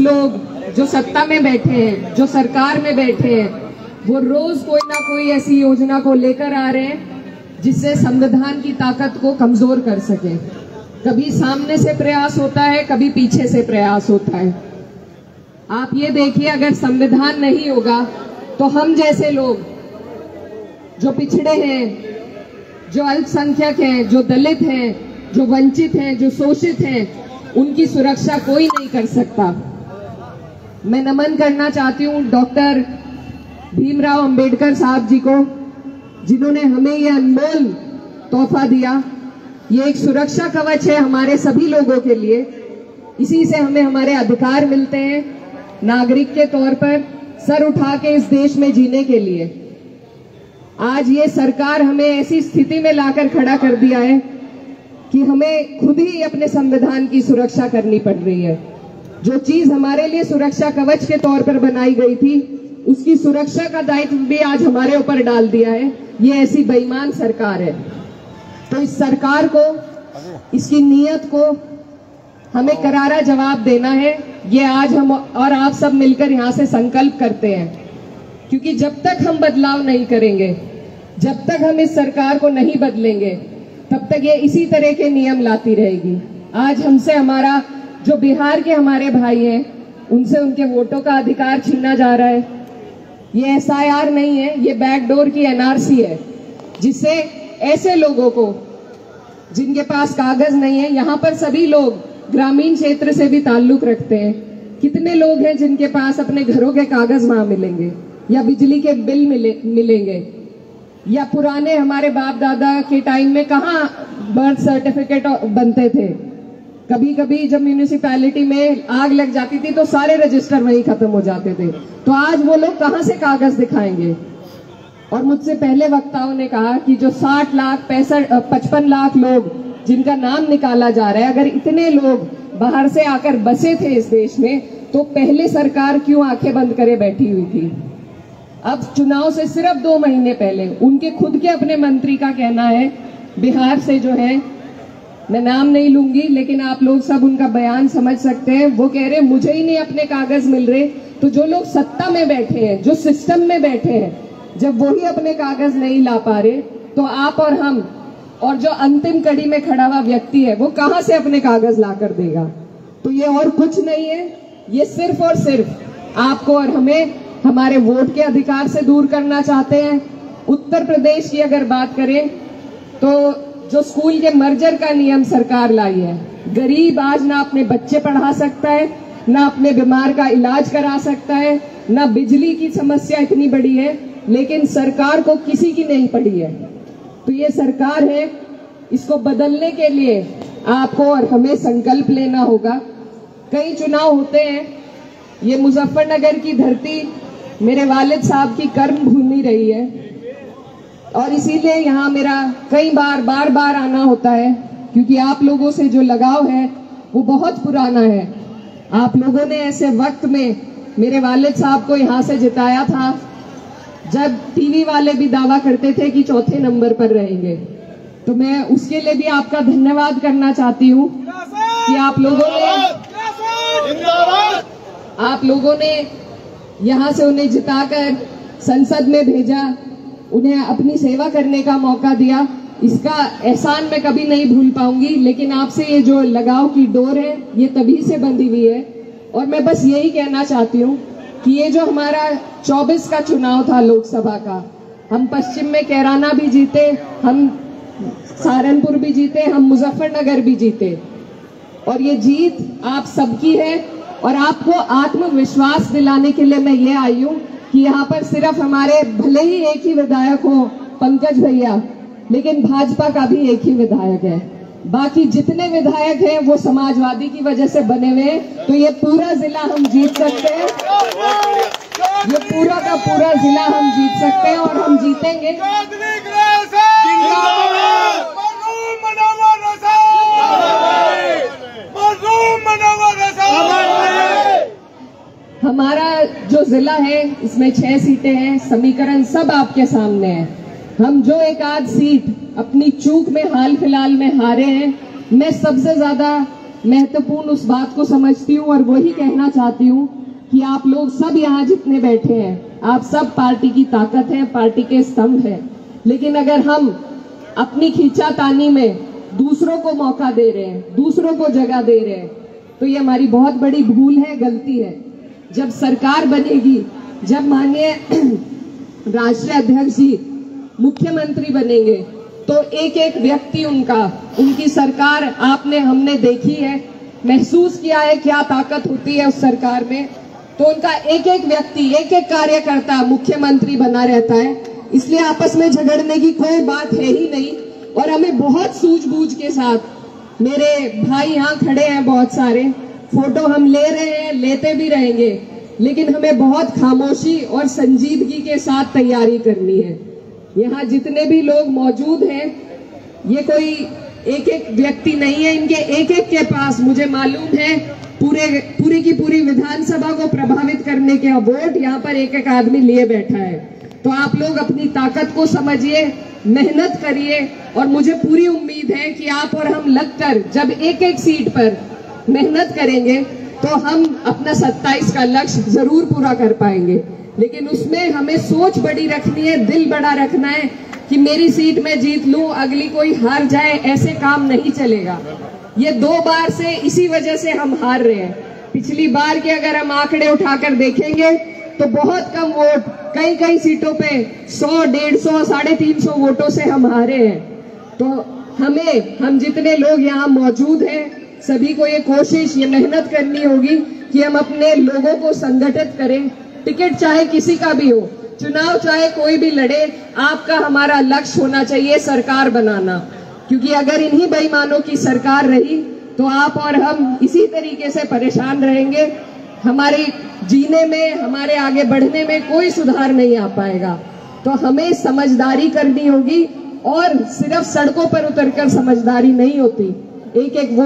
लोग जो सत्ता में बैठे हैं, जो सरकार में बैठे हैं, वो रोज कोई ना कोई ऐसी योजना को लेकर आ रहे हैं जिससे संविधान की ताकत को कमजोर कर सके। कभी सामने से प्रयास होता है, कभी पीछे से प्रयास होता है। आप ये देखिए, अगर संविधान नहीं होगा तो हम जैसे लोग जो पिछड़े हैं, जो अल्पसंख्यक हैं, जो दलित हैं, जो वंचित हैं, जो शोषित हैं, उनकी सुरक्षा कोई नहीं कर सकता। मैं नमन करना चाहती हूँ डॉक्टर भीमराव अंबेडकर साहब जी को, जिन्होंने हमें यह अनमोल तोहफा दिया। ये एक सुरक्षा कवच है हमारे सभी लोगों के लिए। इसी से हमें हमारे अधिकार मिलते हैं नागरिक के तौर पर सर उठा के इस देश में जीने के लिए। आज ये सरकार हमें ऐसी स्थिति में लाकर खड़ा कर दिया है कि हमें खुद ही अपने संविधान की सुरक्षा करनी पड़ रही है। जो चीज हमारे लिए सुरक्षा कवच के तौर पर बनाई गई थी, उसकी सुरक्षा का दायित्व भी आज हमारे ऊपर डाल दिया है। ये ऐसी बेईमान सरकार है। तो इस सरकार को, इसकी नीयत को हमें करारा जवाब देना है। ये आज हम और आप सब मिलकर यहाँ से संकल्प करते हैं, क्योंकि जब तक हम बदलाव नहीं करेंगे, जब तक हम इस सरकार को नहीं बदलेंगे, तब तक ये इसी तरह के नियम लाती रहेगी। आज हमसे हमारा जो बिहार के हमारे भाई हैं, उनसे उनके वोटों का अधिकार छीना जा रहा है। ये SIR नहीं है, ये बैकडोर की NRC है, जिससे ऐसे लोगों को जिनके पास कागज नहीं है, यहाँ पर सभी लोग ग्रामीण क्षेत्र से भी ताल्लुक रखते हैं। कितने लोग हैं जिनके पास अपने घरों के कागज वहां मिलेंगे, या बिजली के बिल मिलेंगे, या पुराने हमारे बाप दादा के टाइम में कहाँ बर्थ सर्टिफिकेट बनते थे। कभी कभी जब म्यूनिसिपैलिटी में आग लग जाती थी तो सारे रजिस्टर वहीं खत्म हो जाते थे। तो आज वो लोग कहाँ से कागज दिखाएंगे। और मुझसे पहले वक्ताओं ने कहा कि जो 60 लाख 55 लाख लोग जिनका नाम निकाला जा रहा है, अगर इतने लोग बाहर से आकर बसे थे इस देश में, तो पहले सरकार क्यों आंखें बंद करे बैठी हुई थी। अब चुनाव से सिर्फ 2 महीने पहले उनके खुद के अपने मंत्री का कहना है, बिहार से जो है, मैं नाम नहीं लूंगी लेकिन आप लोग सब उनका बयान समझ सकते हैं। वो कह रहे मुझे ही नहीं अपने कागज मिल रहे। तो जो लोग सत्ता में बैठे हैं, जो सिस्टम में बैठे हैं, जब वो ही अपने कागज नहीं ला पा रहे, तो आप और हम और जो अंतिम कड़ी में खड़ा हुआ व्यक्ति है, वो कहां से अपने कागज ला कर देगा। तो ये और कुछ नहीं है, ये सिर्फ और सिर्फ आपको और हमें हमारे वोट के अधिकार से दूर करना चाहते हैं। उत्तर प्रदेश की अगर बात करें तो जो स्कूल के मर्जर का नियम सरकार लाई है, गरीब आज ना अपने बच्चे पढ़ा सकता है, ना अपने बीमार का इलाज करा सकता है, ना बिजली की समस्या इतनी बड़ी है, लेकिन सरकार को किसी की नहीं पड़ी है। तो ये सरकार है, इसको बदलने के लिए आपको और हमें संकल्प लेना होगा। कई चुनाव होते हैं, ये मुजफ्फरनगर की धरती मेरे वालिद साहब की कर्म भूमि रही है, और इसीलिए यहाँ मेरा कई बार बार आना होता है, क्योंकि आप लोगों से जो लगाव है वो बहुत पुराना है। आप लोगों ने ऐसे वक्त में मेरे वालिद साहब को यहाँ से जिताया था जब टीवी वाले भी दावा करते थे कि 4थे नंबर पर रहेंगे। तो मैं उसके लिए भी आपका धन्यवाद करना चाहती हूँ कि आप लोगों ने यहाँ से उन्हें जिताकर संसद में भेजा, उन्हें अपनी सेवा करने का मौका दिया। इसका एहसान मैं कभी नहीं भूल पाऊंगी। लेकिन आपसे ये जो लगाव की डोर है, ये तभी से बंधी हुई है। और मैं बस यही कहना चाहती हूँ कि ये जो हमारा 24 का चुनाव था लोकसभा का, हम पश्चिम में कैराना भी जीते, हम सहारनपुर भी जीते, हम मुजफ्फरनगर भी जीते, और ये जीत आप सबकी है। और आपको आत्मविश्वास दिलाने के लिए मैं ये आई हूँ कि यहाँ पर सिर्फ हमारे भले ही एक ही विधायक हो पंकज भैया, लेकिन भाजपा का भी एक ही विधायक है। बाकी जितने विधायक हैं वो समाजवादी की वजह से बने हुए हैं। तो ये पूरा जिला हम जीत सकते हैं, ये पूरा का पूरा जिला हम जीत सकते हैं, और हम जीतेंगे। हमारा जो जिला है इसमें 6 सीटें हैं, समीकरण सब आपके सामने है। हम जो एक आध सीट अपनी चूक में हाल फिलहाल में हारे हैं, मैं सबसे ज्यादा महत्वपूर्ण उस बात को समझती हूँ और वही कहना चाहती हूँ कि आप लोग सब यहाँ जितने बैठे हैं, आप सब पार्टी की ताकत हैं, पार्टी के स्तंभ हैं। लेकिन अगर हम अपनी खींचातानी में दूसरों को मौका दे रहे हैं, दूसरों को जगह दे रहे हैं, तो ये हमारी बहुत बड़ी भूल है, गलती है। जब सरकार बनेगी, जब माननीय राष्ट्रीय अध्यक्ष जी मुख्यमंत्री बनेंगे, तो एक एक व्यक्ति उनकी सरकार आपने हमने देखी है, महसूस किया है क्या ताकत होती है उस सरकार में। तो उनका एक एक व्यक्ति, एक एक कार्यकर्ता मुख्यमंत्री बना रहता है। इसलिए आपस में झगड़ने की कोई बात है ही नहीं। और हमें बहुत सूझबूझ के साथ, मेरे भाई यहाँ खड़े हैं बहुत सारे, फोटो हम ले रहे हैं, लेते भी रहेंगे, लेकिन हमें बहुत खामोशी और संजीदगी के साथ तैयारी करनी है। यहाँ जितने भी लोग मौजूद हैं, ये कोई एक एक व्यक्ति नहीं है, इनके एक एक के पास मुझे मालूम है पूरी की पूरी विधानसभा को प्रभावित करने के वोट यहाँ पर एक एक आदमी लिए बैठा है। तो आप लोग अपनी ताकत को समझिए, मेहनत करिए, और मुझे पूरी उम्मीद है कि आप और हम लगकर जब एक एक सीट पर मेहनत करेंगे तो हम अपना 27 का लक्ष्य जरूर पूरा कर पाएंगे। लेकिन उसमें हमें सोच बड़ी रखनी है, दिल बड़ा रखना है कि मेरी सीट में जीत लूं, अगली कोई हार जाए, ऐसे काम नहीं चलेगा। ये 2 बार से इसी वजह से हम हार रहे हैं। पिछली बार के अगर हम आंकड़े उठाकर देखेंगे तो बहुत कम वोट, कई सीटों पे 100, 150, 350 वोटों से हम हारे हैं। तो हम जितने लोग यहाँ मौजूद हैं, सभी को ये कोशिश, ये मेहनत करनी होगी कि हम अपने लोगों को संगठित करें। टिकट चाहे किसी का भी हो, चुनाव चाहे कोई भी लड़े, आपका हमारा लक्ष्य होना चाहिए सरकार बनाना। क्योंकि अगर इन्हीं बेईमानों की सरकार रही तो आप और हम इसी तरीके से परेशान रहेंगे। हमारे जीने में, हमारे आगे बढ़ने में कोई सुधार नहीं आ पाएगा। तो हमें समझदारी करनी होगी, और सिर्फ सड़कों पर उतरकर समझदारी नहीं होती। एक एक